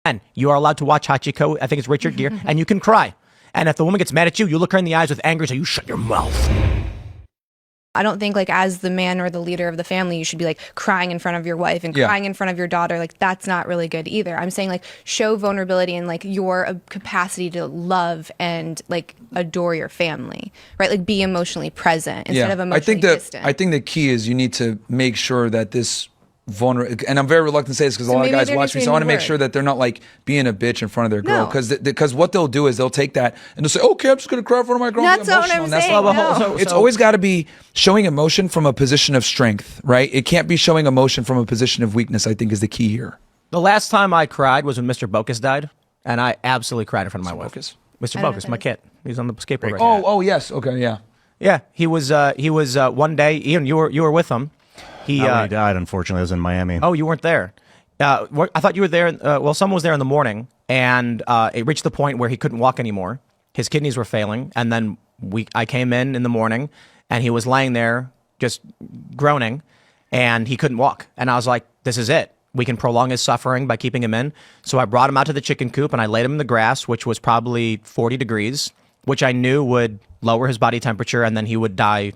And you are allowed to watch Hachiko, I think it's Richard Gere, and you can cry. And if the woman gets mad at you, you look her in the eyes with anger and say, you shut your mouth. I don't think like as the man or the leader of the family, you should be like crying in front of your wife and crying in front of your daughter. Like that's not really good either. I'm saying like show vulnerability and like your capacity to love and like adore your family, right? Like be emotionally present instead of emotionally distant. I think the key is you need to make sure that this vulnerable, and I'm very reluctant to say this because a lot of guys watch me, so I want to make sure that they're not like being a bitch in front of their girl, because what they'll do is they'll take that and they'll say, okay, I'm just going to cry in front of my girl. That's what I'm saying. No. It's always got to be showing emotion from a position of strength, right? It can't be showing emotion from a position of weakness, I think is the key here. The last time I cried was when Mr. Bokus died, and I absolutely cried in front of my wife. Mr. Bokus, my kid. He's on the skateboard. Oh, yes. Okay, yeah. Yeah, he was one day, Ian, you were with him. He died, unfortunately. I was in Miami. Oh, you weren't there. I thought you were there. Well, someone was there in the morning, and it reached the point where he couldn't walk anymore. His kidneys were failing, and then I came in the morning, and he was laying there just groaning, and he couldn't walk. And I was like, this is it. We can prolong his suffering by keeping him in. So I brought him out to the chicken coop, and I laid him in the grass, which was probably 40 degrees, which I knew would lower his body temperature, and then he would die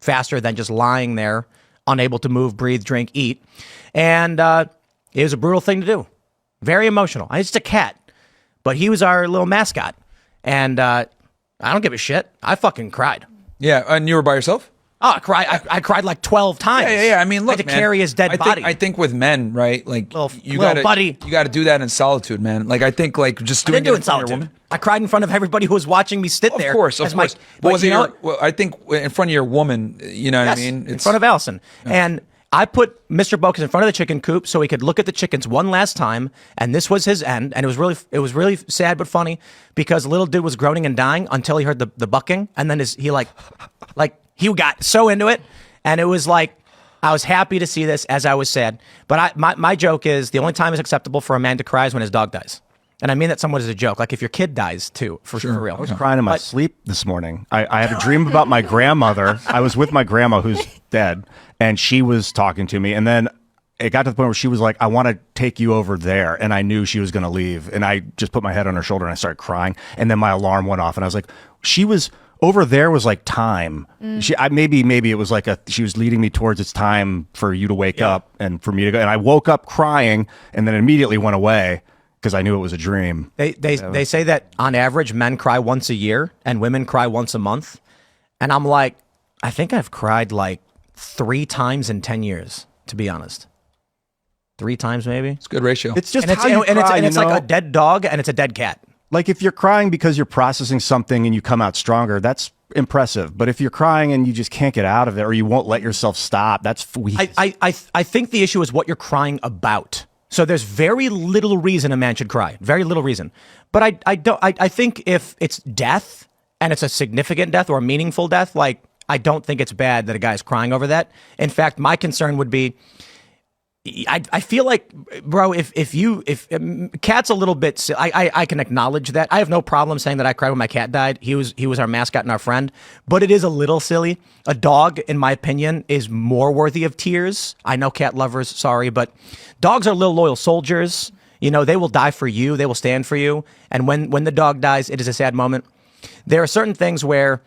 faster than just lying there, unable to move, breathe, drink, eat. And it was a brutal thing to do. Very emotional. It's just a cat. But he was our little mascot. And I don't give a shit. I fucking cried. Yeah, and you were by yourself? Oh, I cried like 12 times. Yeah. I mean, look, I had to carry his dead body. I think with men, right? Like you little buddy. You got to do that in solitude, man. Like I think like just doing it in front of your woman. I cried in front of everybody who was watching me sit there. Of course. But was it I think in front of your woman, you know what I mean? In front of Allison. Yeah. And I put Mr. Bokus in front of the chicken coop so he could look at the chickens one last time, and this was his end. And it was really sad but funny because little dude was groaning and dying until he heard the bucking, and then he got so into it, and it was like I was happy to see this as I was sad. But my joke is the only time it's acceptable for a man to cry is when his dog dies. And I mean that somewhat as a joke. Like if your kid dies too, for real. I was crying in my sleep this morning. I had a dream about my grandmother. I was with my grandma who's dead, and she was talking to me. And then it got to the point where she was like, I want to take you over there. And I knew she was going to leave. And I just put my head on her shoulder and I started crying. And then my alarm went off. And I was like, she was over there was like time. Maybe it was like she was leading me towards it's time for you to wake up and for me to go. And I woke up crying and then immediately went away because I knew it was a dream. They say that on average men cry once a year and women cry once a month. And I'm like, I think I've cried like 3 times in 10 years, to be honest. 3 times maybe. It's a good ratio. It's just it's like a dead dog and it's a dead cat. Like if you're crying because you're processing something and you come out stronger, that's impressive. But if you're crying and you just can't get out of it or you won't let yourself stop, that's weak. I think the issue is what you're crying about. So there's very little reason a man should cry. Very little reason. But I think if it's death and it's a significant death or a meaningful death, like I don't think it's bad that a guy's crying over that. In fact, my concern would be I feel like, bro, if cat's a little bit, I can acknowledge that. I have no problem saying that I cried when my cat died. He was our mascot and our friend, but it is a little silly. A dog, in my opinion, is more worthy of tears. I know cat lovers, sorry, but dogs are little loyal soldiers. You know, they will die for you. They will stand for you. And when the dog dies, it is a sad moment. There are certain things where,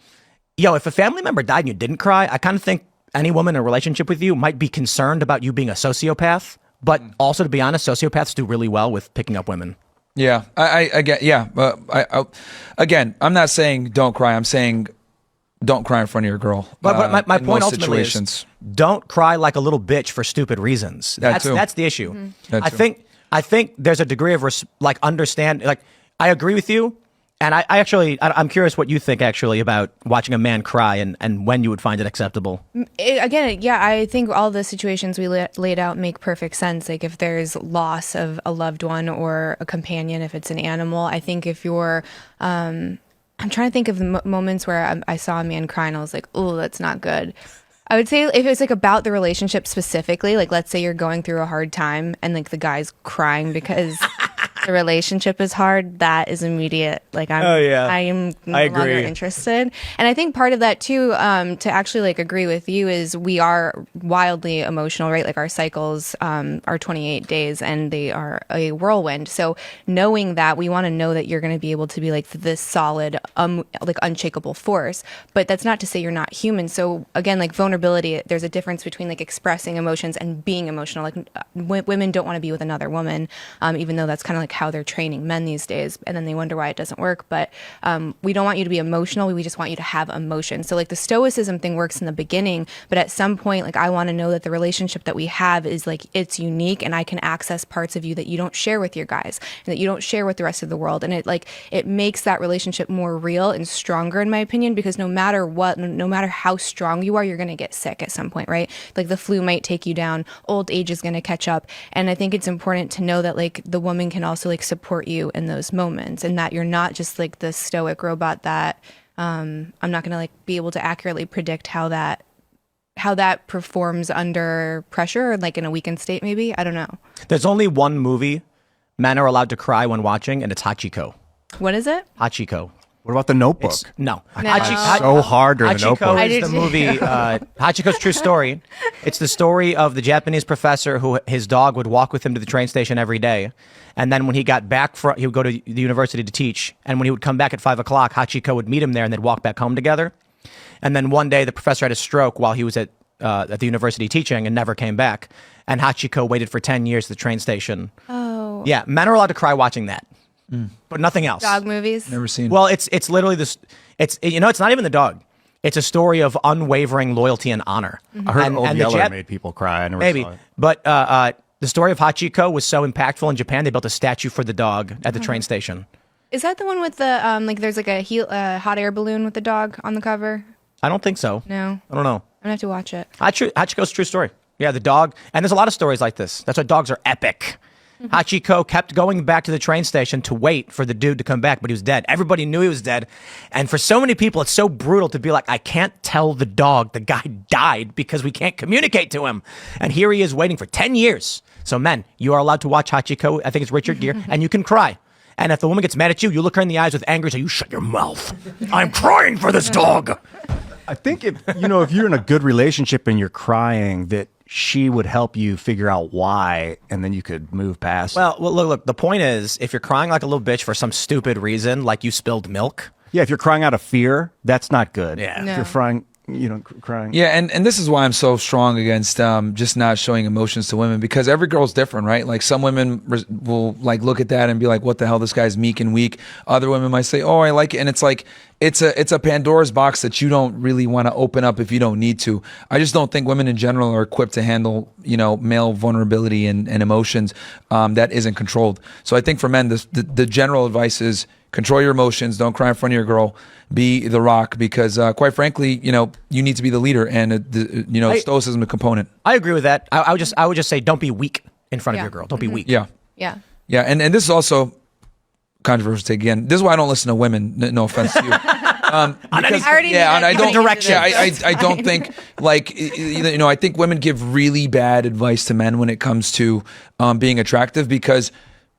if a family member died and you didn't cry, I kind of think any woman in a relationship with you might be concerned about you being a sociopath, but also, to be honest, sociopaths do really well with picking up women. Yeah, I get. Yeah, again, I'm not saying don't cry. I'm saying don't cry in front of your girl. But my point ultimately is don't cry like a little bitch for stupid reasons. That's the issue. Mm-hmm. I think there's a degree of understand. Like I agree with you. And I'm curious what you think actually about watching a man cry and when you would find it acceptable. I think all the situations we laid out make perfect sense. Like if there's loss of a loved one or a companion, if it's an animal, I think if you're, I'm trying to think of the moments where I saw a man cry and I was like, oh, that's not good. I would say if it's like about the relationship specifically, like let's say you're going through a hard time and like the guy's crying because the relationship is hard, that is immediate. Like I am no longer interested. And I think part of that too, to actually like agree with you, is we are wildly emotional, right? Like our cycles are 28 days and they are a whirlwind. So knowing that, we want to know that you're going to be able to be like this solid, like unshakable force. But that's not to say you're not human. So again, like vulnerability, there's a difference between like expressing emotions and being emotional. Like women don't want to be with another woman, even though that's kind of like how they're training men these days, and then they wonder why it doesn't work. But we don't want you to be emotional. We just want you to have emotion. So like the stoicism thing works in the beginning, but at some point, like I want to know that the relationship that we have is like it's unique, and I can access parts of you that you don't share with your guys and that you don't share with the rest of the world. And it makes that relationship more real and stronger, in my opinion, because no matter what, no matter how strong you are, you're going to get sick at some point, right? Like the flu might take you down, old age is going to catch up. And I think it's important to know that like the woman can also like support you in those moments, and that you're not just like the stoic robot that I'm not going to like be able to accurately predict how that performs under pressure, or like in a weakened state, maybe. I don't know. There's only one movie men are allowed to cry when watching, and it's Hachiko. What is it? Hachiko. What about The Notebook? No. So hard during The Notebook. Hachiko is the movie. Hachiko's true story. It's the story of the Japanese professor who his dog would walk with him to the train station every day. And then when he got back, he would go to the university to teach. And when he would come back at 5 o'clock, Hachiko would meet him there, and they'd walk back home together. And then one day, the professor had a stroke while he was at the university teaching and never came back. And Hachiko waited for 10 years at the train station. Oh. Yeah, men are allowed to cry watching that. But nothing else. Dog movies? Never seen. Well, it's literally this. It's not even the dog. It's a story of unwavering loyalty and honor. I heard Old Yeller made people cry. I never maybe, saw it. but the story of Hachiko was so impactful in Japan. They built a statue for the dog at the train station. Is that the one with the like? There's like a hot air balloon with the dog on the cover. I don't think so. No, I don't know. I'm gonna have to watch it. Hachiko's true story. Yeah, the dog, and there's a lot of stories like this. That's why dogs are epic. Hachiko kept going back to the train station to wait for the dude to come back, but he was dead. Everybody knew he was dead. And for so many people, it's so brutal to be like, I can't tell the dog the guy died because we can't communicate to him. And here he is waiting for 10 years. So men, you are allowed to watch Hachiko. I think it's Richard Gere, and you can cry. And if the woman gets mad at you, you look her in the eyes with anger and say, you shut your mouth. I'm crying for this dog. I think if you're in a good relationship and you're crying, that she would help you figure out why, and then you could move past. Well, look. The point is, if you're crying like a little bitch for some stupid reason, like you spilled milk. Yeah, if you're crying out of fear, that's not good. Yeah. No. If you're crying. Yeah, and this is why I'm so strong against just not showing emotions to women, because every girl's different, right? Like some women will like look at that and be like, "What the hell? This guy's meek and weak." Other women might say, "Oh, I like it," and it's like it's a Pandora's box that you don't really want to open up if you don't need to. I just don't think women in general are equipped to handle male vulnerability and emotions that isn't controlled. So I think for men, the general advice is control your emotions. Don't cry in front of your girl. Be the rock, because quite frankly, you need to be the leader, and stoicism is a component. I agree with that. I would just say don't be weak in front of your girl. Don't be weak. Yeah. Yeah. Yeah, and this is also controversial take again. This is why I don't listen to women. No offense to you. I don't think I think women give really bad advice to men when it comes to being attractive, because,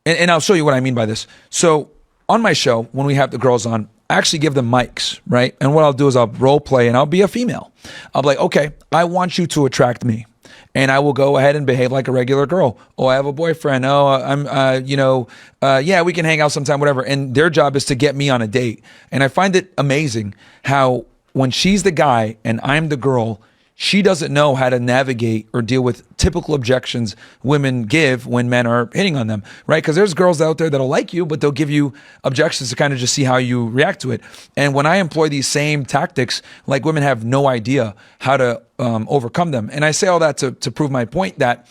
and I'll show you what I mean by this. So on my show, when we have the girls on, I actually give them mics, right? And what I'll do is I'll role play and I'll be a female. I'll be like, okay, I want you to attract me. And I will go ahead and behave like a regular girl. Oh, I have a boyfriend. Oh, I'm, yeah, we can hang out sometime, whatever. And their job is to get me on a date. And I find it amazing how when she's the guy and I'm the girl, she doesn't know how to navigate or deal with typical objections women give when men are hitting on them, right? Because there's girls out there that'll like you, but they'll give you objections to kind of just see how you react to it. And when I employ these same tactics, like, women have no idea how to overcome them. And I say all that to prove my point that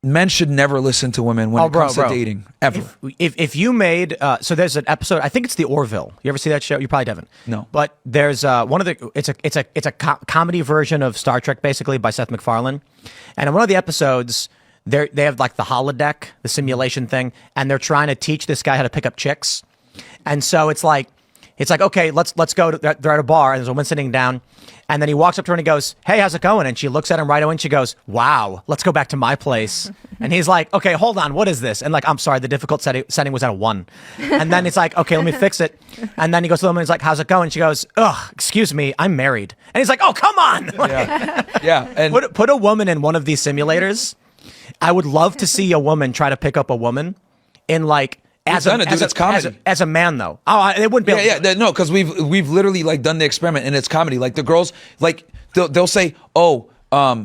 men should never listen to women when it comes to dating, ever. If you made so there's an episode, I think it's the Orville. You ever see that show? You probably haven't. No. But there's one of the it's a comedy version of Star Trek, basically, by Seth MacFarlane. And in one of the episodes, they have like the holodeck, the simulation thing, and they're trying to teach this guy how to pick up chicks. And so it's like It's like, okay, let's go. They're at a bar, and there's a woman sitting down. And then he walks up to her and he goes, hey, how's it going? And she looks at him right away and she goes, wow, let's go back to my place. And he's like, okay, hold on, what is this? And like, I'm sorry, the difficult setting was at a 1. And then it's like, okay, let me fix it. And then he goes to the woman and he's like, how's it going? And she goes, ugh, excuse me, I'm married. And he's like, oh, come on. Yeah. And put a woman in one of these simulators. I would love to see a woman try to pick up a woman in like, as a man though. Oh, it wouldn't be. No, because we've literally like done the experiment and it's comedy. Like the girls, like they'll say, oh, I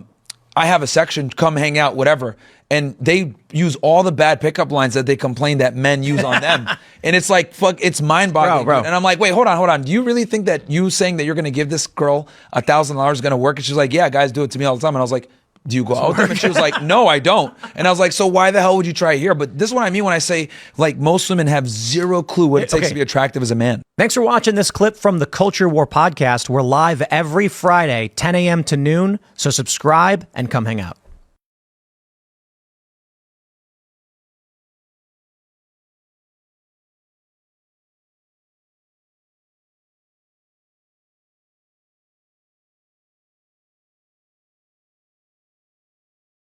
have a section, come hang out, whatever. And they use all the bad pickup lines that they complain that men use on them. And it's like, fuck, it's mind-boggling. Bro. And I'm like, wait, hold on. Do you really think that you saying that you're going to give this girl $1,000 is going to work? And she's like, yeah, guys do it to me all the time. And I was like, do you go out with them? And she was like, no, I don't. And I was like, so why the hell would you try here? But this is what I mean when I say, like, most women have zero clue what it takes to be attractive as a man. Thanks for watching this clip from the Culture War podcast. We're live every Friday, 10 a.m. to noon. So subscribe and come hang out.